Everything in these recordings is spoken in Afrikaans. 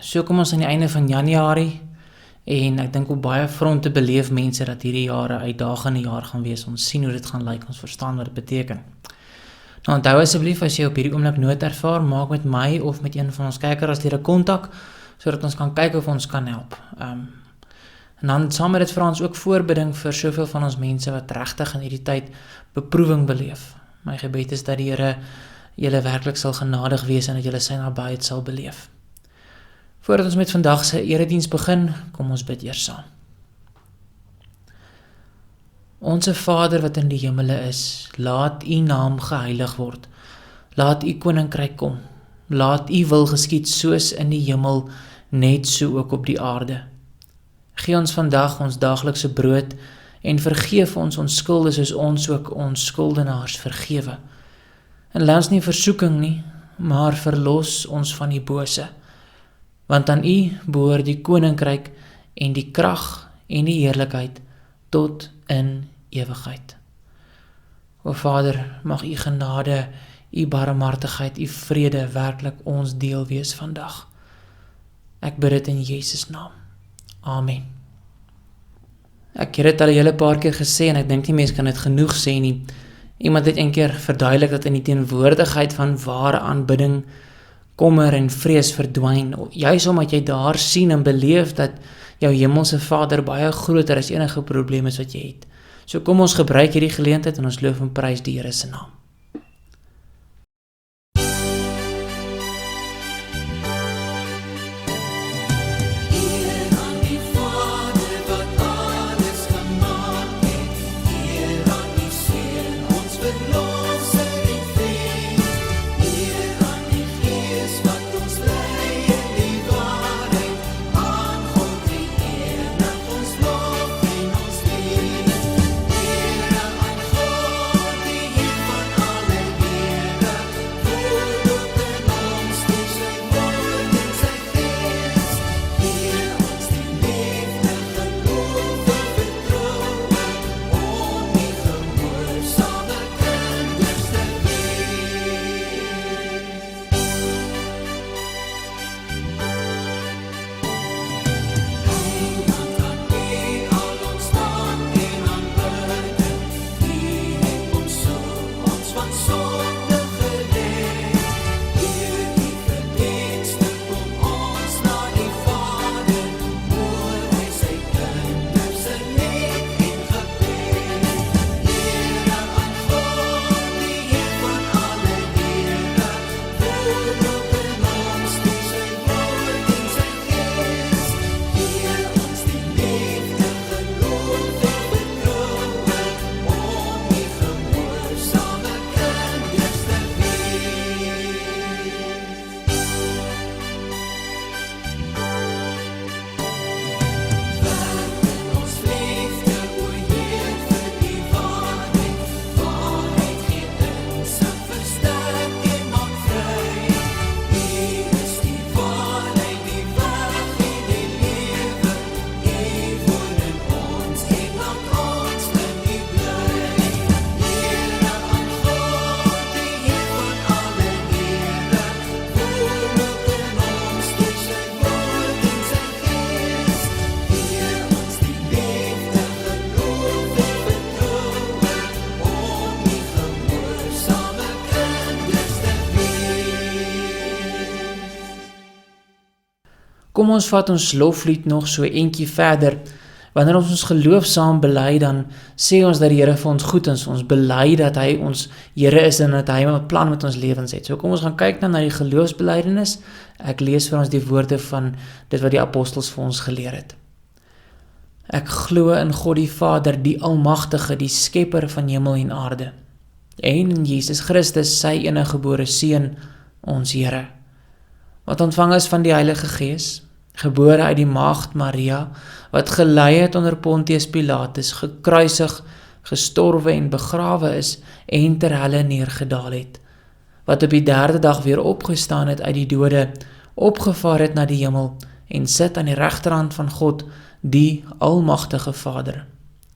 So kom ons aan die einde van Januarie en ek dink op baie fronte beleef mense dat hierdie jare uitdagende jaar gaan wees. Ons sien hoe dit gaan lyk, ons verstaan wat dit beteken. Nou onthou asseblief as jy op hierdie oomblik nood ervaar, maak met my of met een van ons kykersdere kontak sodat ons kan kyk of ons kan help. En dan saam met dit vra ons ook voorbidding vir soveel van ons mense wat regtig in hierdie tyd beproewing beleef. My gebed is dat die Here julle werklik sal genadig wees en dat julle sy nabyheid sal beleef. Voordat ons met vandag se erediens begin, kom ons bid eers saam. Onse Vader wat in die hemele is, laat U naam geheilig word. Laat U koninkryk kom. Laat U wil geskied soos in die hemel, net so ook op die aarde. Gee ons vandag ons daaglikse brood en vergeef ons skulde soos ons ook ons skuldenaars vergewe. En laat ons nie in versoeking nie, maar verlos ons van die bose. Want aan U behoort die koninkryk en die krag en die heerlikheid tot in ewigheid. O Vader, mag U genade, U barmhartigheid, U vrede werklik ons deel wees vandag. Ek bid dit in Jesus naam. Amen. Ek het dit al 'n hele paar keer gesê en ek dink nie mense kan dit genoeg sê nie. Iemand het een keer verduidelik dat in die teenwoordigheid van ware aanbidding kommer en vrees verdwyn, juis omdat jy daar sien en beleef dat jou hemelse Vader baie groter as enige probleem is wat jy het. So kom ons gebruik hierdie geleentheid en ons loof en prys die Here se naam. Kom ons vat ons loflied nog so eentjie verder. Wanneer ons geloof saam bely, dan sê ons dat die Here vir ons goed is. Ons bely dat hy ons Here is en dat hy 'n plan met ons lewens het. So kom ons gaan kyk dan na die geloofsbelydenis. Ek lees vir ons die woorde van dit wat die apostels vir ons geleer het. Ek glo in God die Vader, die Almagtige, die Skepper van hemel en aarde, en in Jesus Christus, sy eniggebore Seun, ons Here, wat ontvang is van die Heilige Gees, gebore uit die maagd Maria, wat gelei het onder Pontius Pilatus, gekruisig, gestorwe en begrawe is, en ter helle neergedaal het, wat op die 3de dag weer opgestaan het uit die dode, opgevaar het na die hemel, en sit aan die regterhand van God, die Almagtige Vader,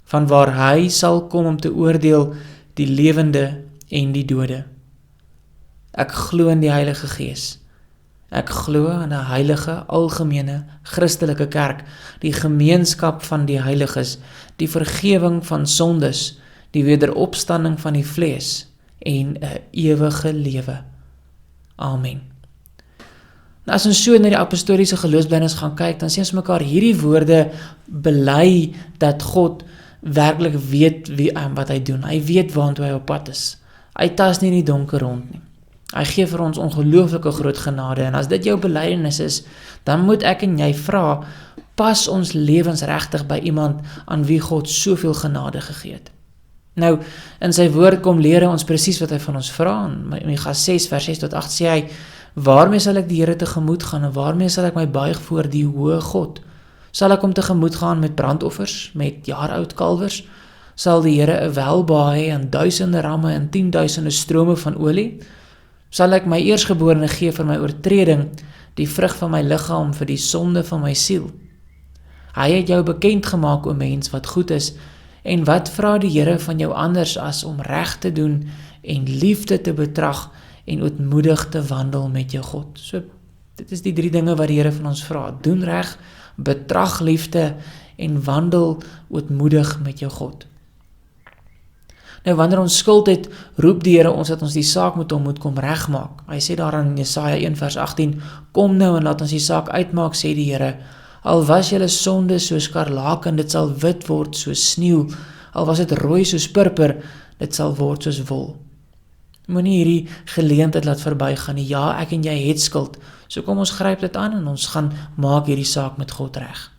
vanwaar hy sal kom om te oordeel die lewende en die dode. Ek glo in die Heilige Gees, Ek glo in 'n heilige, algemene, Christelike kerk, die gemeenskap van die heiliges, die vergifnis van sondes, die wederopstanding van die vlees en 'n ewige lewe. Amen. Nou as ons so na die apostoliese geloofsbelijdenis gaan kyk, dan sien ons mekaar hierdie woorde bely dat God werklik weet wat hy doen. Hy weet waantoe hy op pad is. Hy tas nie in die donker rond nie. Hy gee vir ons ongelooflike groot genade, en as dit jou belydenis is, dan moet ek en jy vra, pas ons lewens regtig by iemand aan wie God soveel genade gegee het? Nou, in sy woord kom leer hy ons presies wat hy van ons vra. In Micha 6 vers 6 tot 8 sê hy, waarmee sal ek die Here tegemoet gaan, en waarmee sal ek my buig voor die hoë God? Sal ek hom tegemoet gaan met brandoffers, met jaaroud kalwers? Sal die Here 'n welbehae hê aan duisende ramme en 10.000 strome van olie? Sal ek my eersgeborene gee vir my oortreding, die vrug van my liggaam vir die sonde van my siel? Hy het jou bekend gemaak, o mens, wat goed is, en wat vra die Here van jou anders as om reg te doen en liefde te betrag en ootmoedig te wandel met jou God? So, dit is die 3 dinge wat die Here van ons vra. Doen reg, betrag liefde en wandel ootmoedig met jou God. Nou, wanneer ons skuld het, roep die Here ons dat ons die saak met hom moet kom regmaak. Hy sê daar in Jesaja 1 vers 18, kom nou en laat ons die saak uitmaak, sê die Here. Al was julle sonde soos skarlaken, dit sal wit word soos sneeu. Al was dit rooi soos purper, dit sal word soos wol. Moenie hierdie geleentheid laat verbygaan nie. Ja, ek en jy het skuld. So kom ons gryp dit aan en ons gaan maak hierdie saak met God reg.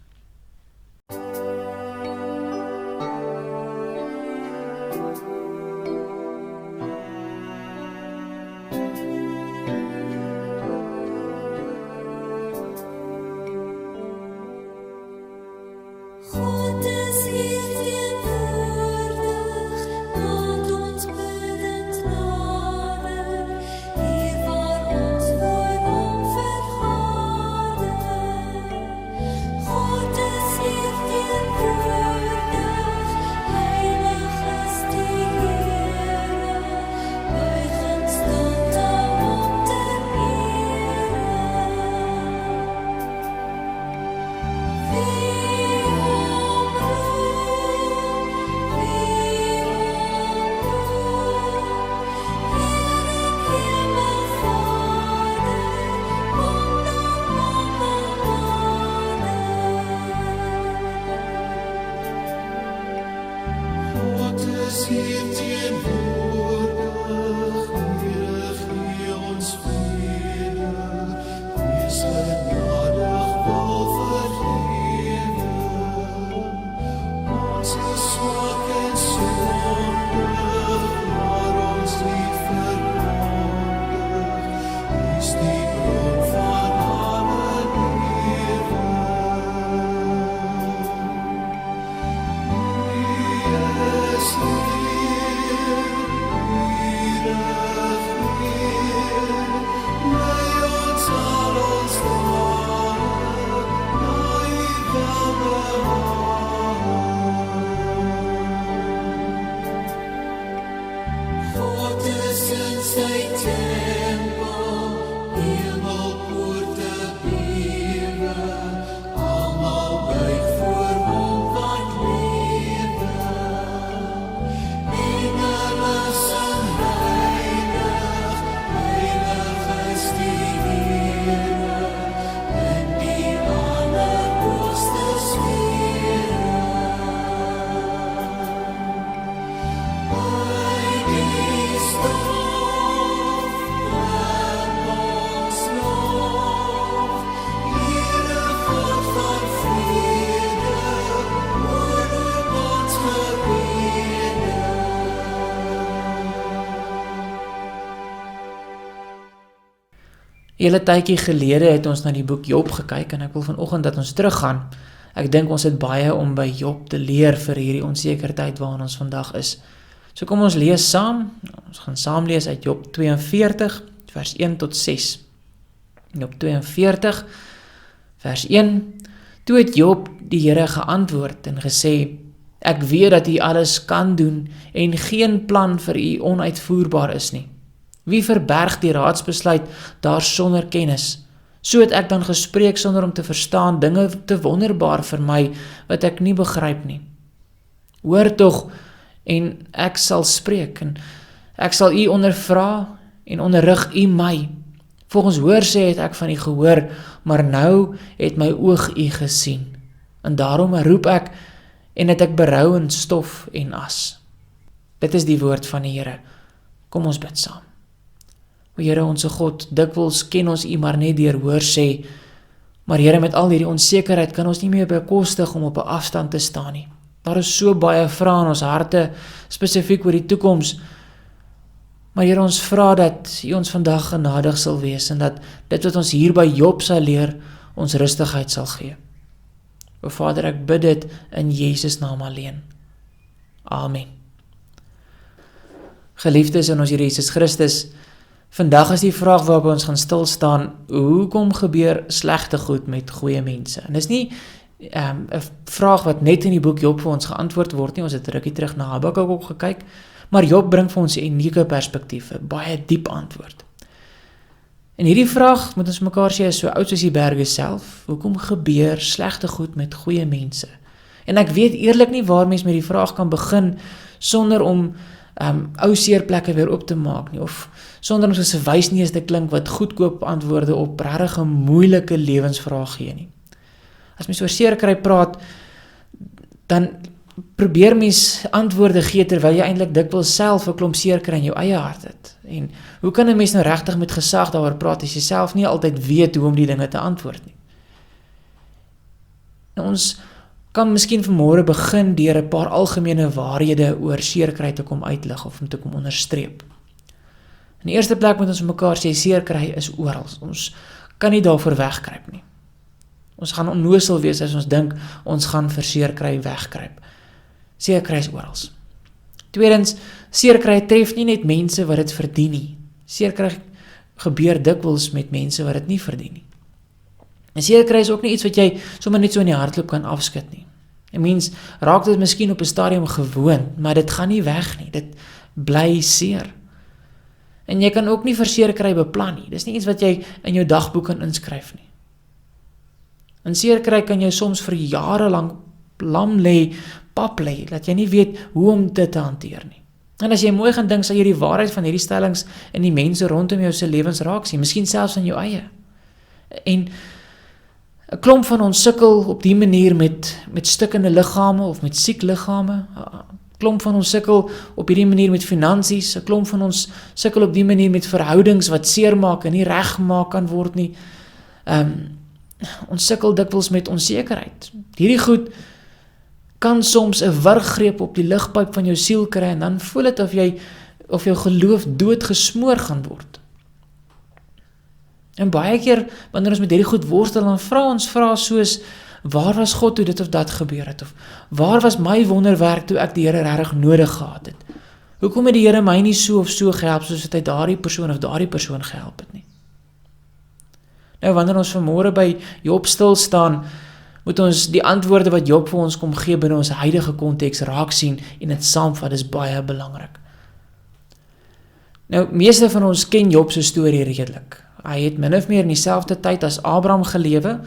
Hele tydjie gelede het ons na die boek Job gekyk en ek wil vanoggend dat ons teruggaan. Ek dink ons het baie om by Job te leer vir hierdie onseker tyd waarin ons vandag is. So kom ons lees saam. Ons gaan saam lees uit Job 42 vers 1 tot 6. Job 42 vers 1. Toe het Job die Here geantwoord en gesê: Ek weet dat U alles kan doen en geen plan vir U onuitvoerbaar is nie. Wie verberg die raadsbesluit daar sonder kennis? So het ek dan gespreek sonder om te verstaan, dinge te wonderbaar vir my, wat ek nie begryp nie. Hoor tog, en ek sal spreek, en ek sal u ondervra, en onderrig u my. Volgens hoor sê het ek van u gehoor, maar nou het my oog u gesien. En daarom roep ek, en het ek berou in stof en as. Dit is die woord van die Here. Kom ons bid saam. O Here, onse God, dikwels ken ons u maar net deur hoor sê, maar Here, met al hierdie onsekerheid kan ons nie meer bekostig om op 'n afstand te staan nie. Daar is so baie vrae in ons harte, spesifiek oor die toekoms, maar Here, ons vra dat u ons vandag genadig sal wees, en dat dit wat ons hier by Job sal leer, ons rustigheid sal gee. O Vader, ek bid dit in Jesus naam alleen. Amen. Geliefdes in ons Here Jesus Christus, vandag is die vraag waarop ons gaan stil staan, hoekom gebeur slegte goed met goeie mense? En dis nie 'n vraag wat net in die boek Job vir ons geantwoord word nie, ons het rukkie terug na Habakuk ook gekyk, maar Job bring vir ons 'n unieke perspektief, 'n baie diep antwoord. En hierdie vraag, moet ons mekaar sê, is so oud soos die berge self, hoekom gebeur slegte goed met goeie mense? En ek weet eerlik nie waar mens met die vraag kan begin, sonder om ou seerplekke weer op te maak nie, of sonder om soos 'n wysneus te klink wat goedkoop antwoorde op regtig 'n moeilike lewensvraag gee nie. As mens oor seerkry praat, dan probeer mens antwoorde gee terwyl jy eintlik dikwels self 'n klomp seerkry in jou eie hart het. En hoe kan 'n mens nou regtig met gesag daaroor praat as jy self nie altyd weet hoe om die dinge te antwoord nie? Nou, ons kan miskien vanmôre begin deur 'n paar algemene waarhede oor seerkry te kom uitlig of om te kom onderstreep. In die eerste plek moet ons mekaar sê, seerkry is oral. Ons kan nie daarvoor wegkruip nie. Ons gaan onnoosel wees as ons dink ons gaan vir seerkry wegkruip. Seerkry is oral. Tweedens, seerkry tref nie net mense wat dit verdien nie. Seerkry gebeur dikwels met mense wat dit nie verdien nie. En seerkry is ook nie iets wat jy sommer net so in die hartloop kan afskud nie. 'n Mens raak dit miskien op 'n stadium gewoond, maar dit gaan nie weg nie. Dit bly seer. En jy kan ook nie vir seerkry beplan nie. Dis nie iets wat jy in jou dagboek kan inskryf nie. In seerkry kan jy soms vir jare lank lam lê, pap lê, dat jy nie weet hoe om dit te hanteer nie. En as jy mooi gaan dink, sal jy die waarheid van hierdie stellings in die mense rondom jou se lewens raak sien, miskien selfs in jou eie. En 'n klomp van ons sukkel op die manier met stikkende liggame of met siek liggame. 'n Klomp van ons sukkel op hierdie manier met finansies. 'n Klomp van ons sukkel op die manier met verhoudings wat seermaak en nie reggemaak kan word nie. Ons sukkel dikwels met onsekerheid. Hierdie goed kan soms 'n wurggreep op die ligpyp van jou siel kry, en dan voel dit of jou geloof doodgesmoor gaan word. En baie keer, wanneer ons met hierdie goed worstel, dan vra ons vrae soos, waar was God toe dit of dat gebeur het? Of waar was my wonderwerk toe ek die Here regtig nodig gehad het? Hoekom het die Here my nie so of so gehelp, soos het hy daardie persoon of daardie persoon gehelp het nie? Nou, wanneer ons vanmôre by Job stil staan, moet ons die antwoorde wat Job vir ons kom gee binne ons huidige konteks raak sien en dit saamvat. Dis baie belangrik. Nou, meeste van ons ken Job se storie redelik. Hy het min of meer in dieselfde tyd as Abraham gelewe.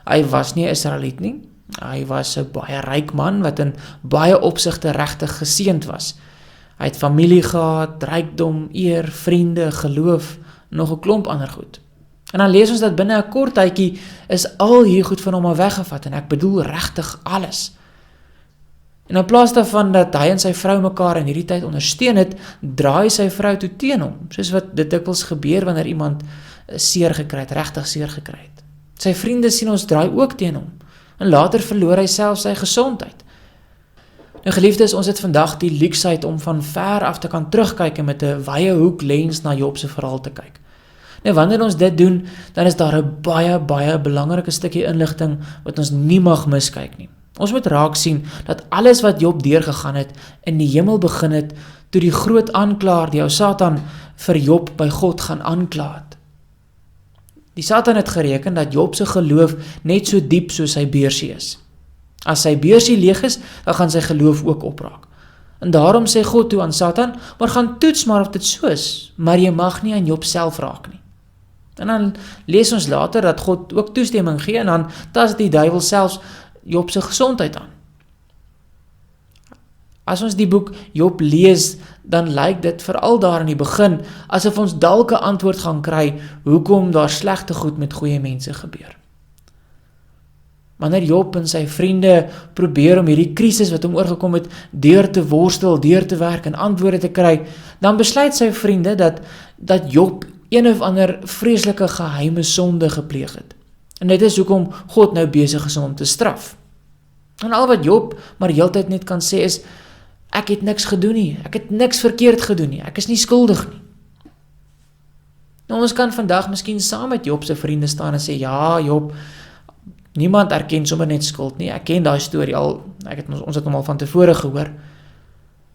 Hy was nie 'n Israeliet nie. Hy was 'n baie ryk man wat in baie opsigte regtig geseënd was. Hy het familie gehad, rykdom, eer, vriende, geloof, nog 'n klomp ander goed. En dan lees ons dat binne 'n kort tydjie is al hier goed van hom al weggevat, en ek bedoel regtig alles. En in plaas daarvan dat hy en sy vrou mekaar in hierdie tyd ondersteun het, draai sy vrou toe teen hom, soos wat dit dikwels gebeur wanneer iemand seer gekry het, regtig seer gekry het. Sy vriende sien ons draai ook teen hom, en later verloor hy self sy gesondheid. Nou geliefdes, ons het vandag die luksheid om van ver af te kan terugkyk en met 'n wye hoek lens na Job se verhaal te kyk. Nou, wanneer ons dit doen, dan is daar 'n baie belangrike stukkie inligting wat ons nie mag miskyk nie. Ons moet raak sien dat alles wat Job deurgegaan het, in die hemel begin het, toe die groot aanklaer, die ou Satan, vir Job by God gaan aankla het. Die Satan het gereken dat Job se geloof net so diep soos sy beursie is. As sy beursie leeg is, dan gaan sy geloof ook opraak. En daarom sê God toe aan Satan, maar gaan toets maar of dit so is, maar jy mag nie aan Job self raak nie. En dan lees ons later dat God ook toestemming gee en dan tas die duiwel selfs Job se gesondheid aan. As ons die boek Job lees, dan lyk dit veral daar in die begin asof ons dalk 'n antwoord gaan kry hoekom daar slegte goed met goeie mense gebeur. Wanneer Job en sy vriende probeer om hierdie krisis wat hom oorgekom het deur te worstel, deur te werk en antwoorde te kry, dan besluit sy vriende dat Job een of ander vreeslike geheime sonde gepleeg het. En dit is hoekom God nou besig is om hom te straf. En al wat Job maar heeltyd net kan sê is, ek het niks gedoen nie, ek het niks verkeerd gedoen nie, ek is nie skuldig nie. Nou ons kan vandag miskien saam met Job se vriende staan en sê, ja Job, niemand erken sommer net skuld nie, ek ken daai storie al, ons het hom al van tevore gehoor.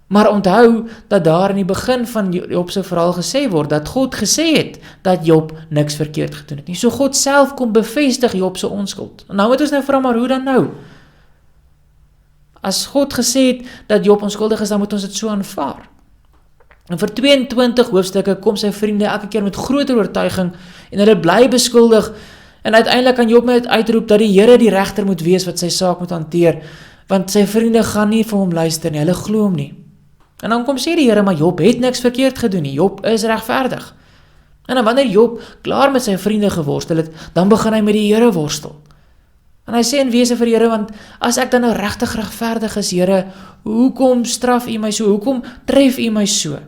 Maar onthou dat daar in die begin van Job se verhaal gesê word, dat God gesê het, dat Job niks verkeerd gedoen het nie. So God self kom bevestig Job se onskuld. En nou moet ons nou vra, maar hoe dan nou? As God gesê het, dat Job onskuldig is, dan moet ons dit so aanvaar. En vir 22 hoofstukke kom sy vriende elke keer met groter oortuiging, en hulle bly beskuldig, en uiteindelik kan Job net uitroep, dat die Here die regter moet wees, wat sy saak moet hanteer, want sy vriende gaan nie vir hom luister nie, hulle glo hom nie. En dan kom sê die Here, maar Job het niks verkeerd gedoen nie, Job is regverdig. En dan wanneer Job klaar met sy vriende geworstel het, dan begin hy met die Here worstel. En hy sê in wese vir die Here, want as ek dan nou regtig regverdig is, Here, hoekom straf U my so, hoekom tref U my so?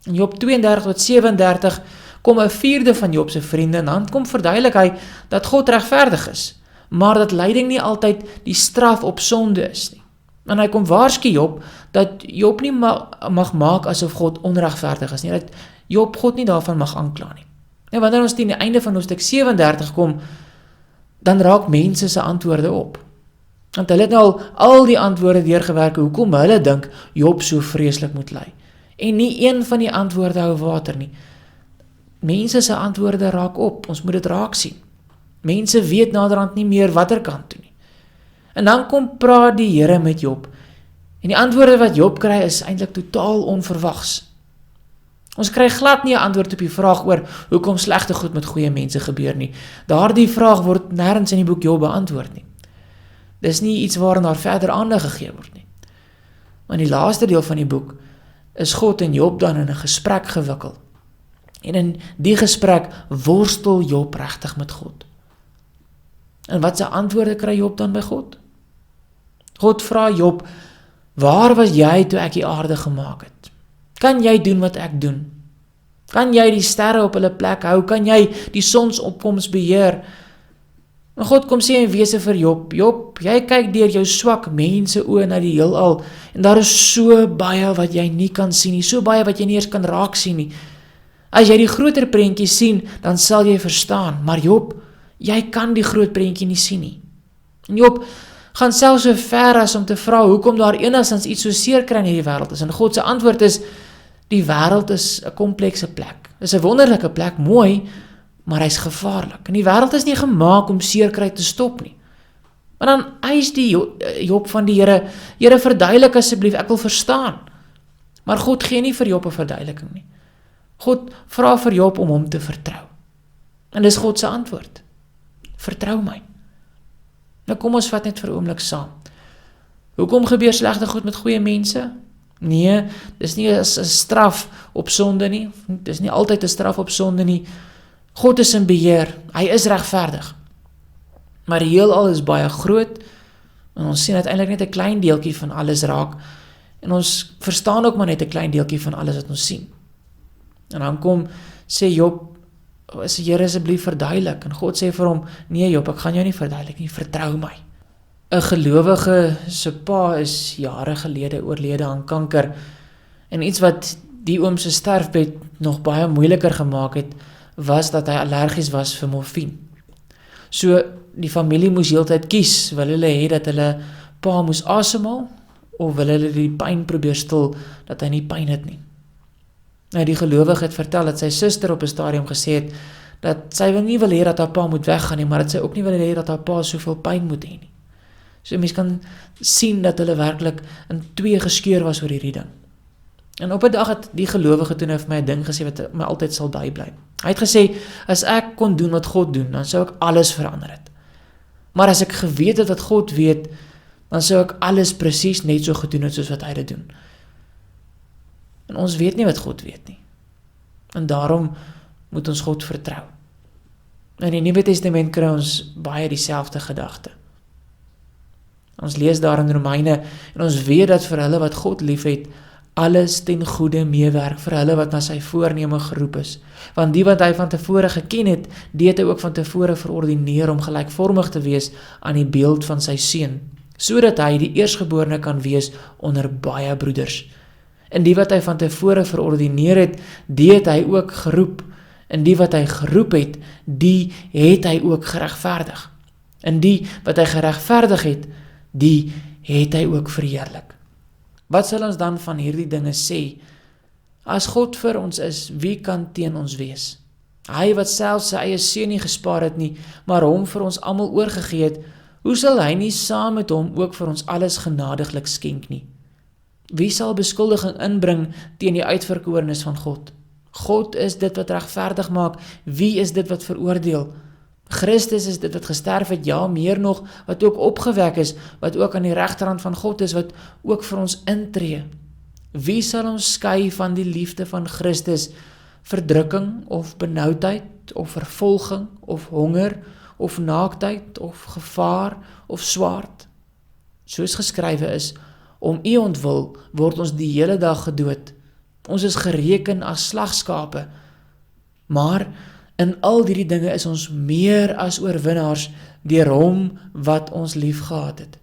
In Job 32 tot 37 kom 'n vierde van Job se vriende, en dan kom verduidelik hy dat God regverdig is, maar dat lyding nie altyd die straf op sonde is nie. En hy kom waarsku Job, dat Job nie mag maak asof God onregverdig is nie, dat Job God nie daarvan mag aankla nie. En wanneer ons teen die einde van hoofstuk 37 kom, dan raak mense se antwoorde op. Want hulle het nou al die antwoorde deurgewerk, hoekom hulle dink Job so vreeslik moet ly. En nie een van die antwoorde hou water nie. Mense se antwoorde raak op, ons moet dit raak sien. Mense weet naderhand nie meer watter kant toe nie. En dan kom praat die Here met Job. En die antwoorde wat Job kry is eintlik totaal onverwags. Ons kry glad nie 'n antwoord op die vraag oor hoekom slegte goed met goeie mense gebeur nie. Daardie vraag word nêrens in die boek Job beantwoord nie. Dis nie iets waaraan daar verder aandag gegee word nie. Maar in die laaste deel van die boek is God en Job dan in 'n gesprek gewikkel. En in die gesprek worstel Job regtig met God. En wat se antwoorde kry Job dan by God? God vra Job, waar was jy toe ek die aarde gemaak het? Kan jy doen wat ek doen? Kan jy die sterre op hulle plek hou? Kan jy die sonsopkoms beheer? En God kom sê in wese vir Job, Job, jy kyk deur jou swak mense oë na die heelal, en daar is so baie wat jy nie kan sien nie, so baie wat jy nie eers kan raak sien nie. As jy die groter prentjie sien, dan sal jy verstaan, maar Job, jy kan die groot prentjie nie sien nie. En Job gaan selfs so ver as om te vra hoekom daar enigstens iets so seer kry in hierdie wêreld is. En God se antwoord is, die wêreld is 'n komplekse plek. Dit is 'n wonderlike plek, mooi, maar hy's gevaarlik. En die wêreld is nie gemaak om seer kry te stop nie. Maar dan eis die Job van die Here, Here verduidelik asseblief, ek wil verstaan. Maar God gee nie vir Job 'n verduideliking nie. God vra vir Job om hom te vertrou. En dis God se antwoord. Vertrou my. Nou kom ons vat net vir 'n oomblik saam. Hoekom gebeur slegte goed met goeie mense? Nee, dis nie 'n straf op sonde nie. Dis nie altyd 'n straf op sonde nie. God is in beheer. Hy is regverdig. Maar die heelal is baie groot, en ons sien uiteindelik net 'n klein deeltjie van alles raak, en ons verstaan ook maar net 'n klein deeltjie van alles wat ons sien. En dan sê Job, as die Here asseblief verduidelik, en God sê vir hom, nee Job, ek gaan jou nie verduidelik nie, vertrou my. 'n gelowige se pa is jare gelede oorlede aan kanker, en iets wat die oom se sterfbed nog baie moeiliker gemaak het, was dat hy allergies was vir morfine. So die familie moes heeltyd kies, wil hulle hê dat hulle pa moes asemhaal, of wil hulle die pyn probeer stil, dat hy nie pyn het nie. Nou die gelowige het vertel dat sy suster op 'n stadium gesê het, dat sy nie wil hê dat haar pa moet weggaan nie, maar dat sy ook nie wil hê dat haar pa soveel pyn moet hê nie. So mens kan sien dat hulle werklik in twee geskeur was oor hierdie ding. En op 'n dag het die gelowige toe nou vir my 'n ding gesê wat my altyd sal bybly. Hy het gesê, as ek kon doen wat God doen, dan sou ek alles verander het. Maar as ek geweet het wat God weet, dan sou ek alles presies net so gedoen het soos wat hy dit doen. En ons weet nie wat God weet nie. En daarom moet ons God vertrou. In die Nuwe Testament kry ons baie dieselfde gedagte. Ons lees daar in Romeine, en ons weet dat vir hulle wat God liefhet, alles ten goeie meewerk vir hulle wat na sy voorneme geroep is. Want die wat hy van tevore geken het, die het hy ook van tevore verordineer om gelykvormig te wees aan die beeld van sy seun, sodat hy die eerstgeborene kan wees onder baie broeders. En die wat hy van tevore verordineer het, die het hy ook geroep. En die wat hy geroep het, die het hy ook geregverdig. En die wat hy geregverdig het, die het hy ook verheerlik. Wat sal ons dan van hierdie dinge sê? As God vir ons is, wie kan teen ons wees? Hy wat self sy eie seun nie gespaar het nie, maar hom vir ons almal oorgegee het, hoe sal hy nie saam met hom ook vir ons alles genadiglik skenk nie? Wie sal beskuldiging inbring teen die uitverkorenes van God? God is dit wat regverdig maak, wie is dit wat veroordeel? Christus is dit wat gesterf het, ja meer nog, wat ook opgewek is, wat ook aan die regterhand van God is, wat ook vir ons intree. Wie sal ons skei van die liefde van Christus? Verdrukking of benoudheid of vervolging of honger of naaktheid of gevaar of swaard? Soos geskrywe is, om u ontwil word ons die hele dag gedood. Ons is gereken as slagskape, maar in al hierdie dinge is ons meer as oorwinnaars deur hom wat ons lief gehad het.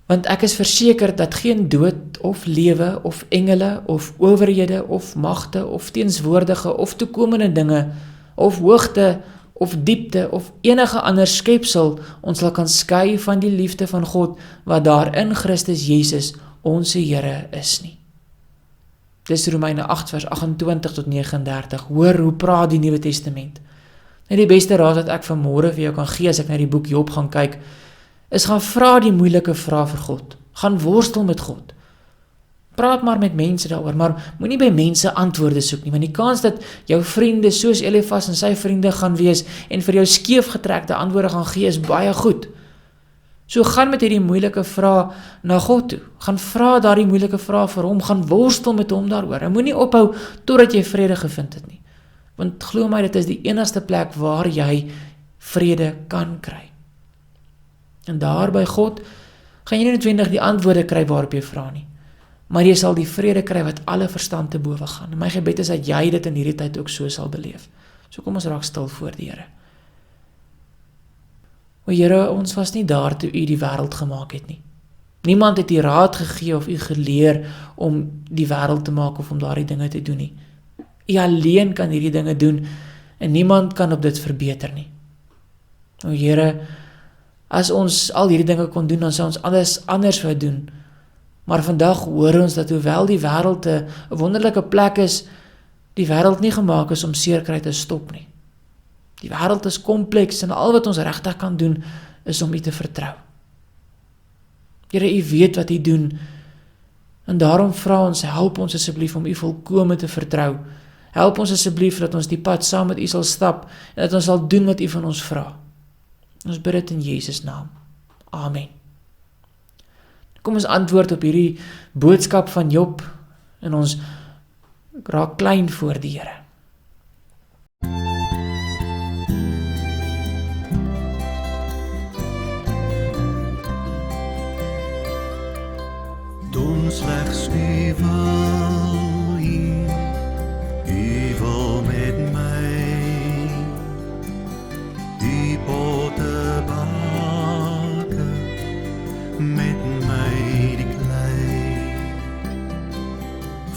Want ek is verseker dat geen dood of lewe of engele of owerhede of magte of teenswoordige of toekomende dinge of hoogte of diepte of enige ander skepsel ons sal kan skei van die liefde van God wat daar in Christus Jesus ons Here is nie. Dis Romeine 8 vers 28 tot 39. Hoor hoe praat die Nuwe Testament. En die beste raad wat ek vanmôre vir jou kan gee as ek na die boek Job gaan kyk, is gaan vra die moeilike vrae vir God. Gaan worstel met God. Praat maar met mense daaroor, maar moenie by mense antwoorde soek nie, want die kans dat jou vriende soos Elifas en sy vriende gaan wees en vir jou skeefgetrekte antwoorde gaan gee is baie goed. So gaan met hierdie moeilike vrae na God toe. Gaan vra daardie moeilike vrae vir hom, gaan worstel met hom daaroor. En moenie ophou totdat jy vrede gevind het nie. Want glo my, dit is die enigste plek waar jy vrede kan kry. En daar by God gaan jy nie noodwendig die antwoorde kry waarop jy vra nie. Maar jy sal die vrede kry wat alle verstand te bowe gaan. En my gebed is dat jy dit in hierdie tyd ook so sal beleef. So kom ons raak stil voor die Here. O Here, ons was nie daar toe u die wêreld gemaak het nie. Niemand het u raad gegee of u geleer om die wêreld te maak of om daardie dinge te doen nie. U alleen kan hierdie dinge doen en niemand kan op dit verbeter nie. O Here, as ons al hierdie dinge kon doen, dan sou ons alles anders wou doen. Maar vandag hoor ons dat hoewel die wêreld 'n wonderlike plek is, die wêreld nie gemaak is om seerkry te stop nie. Die wêreld is kompleks en al wat ons regtig kan doen is om u te vertrou. Here, u weet wat u doen en daarom vra ons, help ons asseblief om u volkome te vertrou. Help ons asseblief dat ons die pad saam met u sal stap en dat ons sal doen wat u van ons vra. Ons bid dit in Jesus naam. Amen. Kom ons antwoord op hierdie boodskap van Job en ons raak klein voor die Here. Doen slegs u wil, u wil met my die potte bake, met my die klei,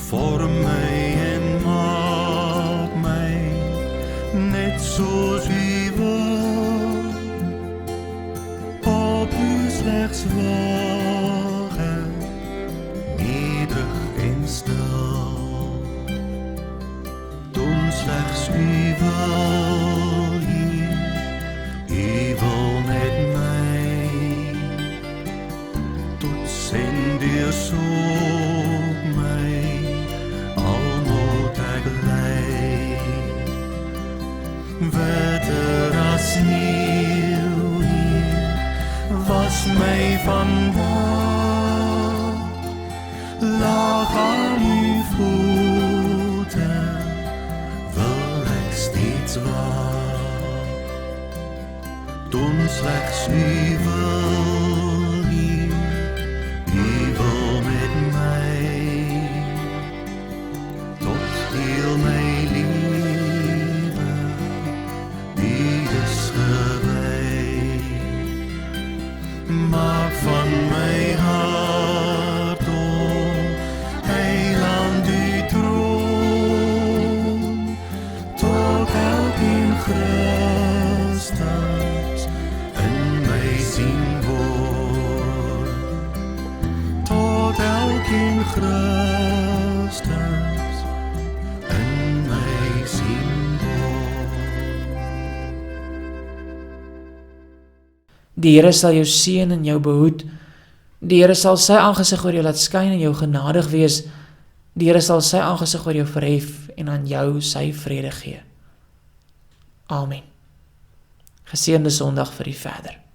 vorm my en maak my net soos u wil, op u slegs wag ek, nederig en stil. Doen slegs u wil, u wil met my, tot send deursoek my, al moet ek ly, my vandag, laag aan u voete, wil ek steeds waak. Doen slechts u wil hier, u wil met my, tot heel my liewe, u is gewy. Maak van my hart, o Heiland, u troon, tot elkeen Christus in my sien word, tot elkeen Christus in my sien word. Die Here sal jou seën en jou behoed. Die Here sal sy aangesig oor jou laat skyn en jou genadig wees. Die Here sal sy aangesig oor jou verhef en aan jou sy vrede gee. Amen. Geseënde Sondag vir u verder.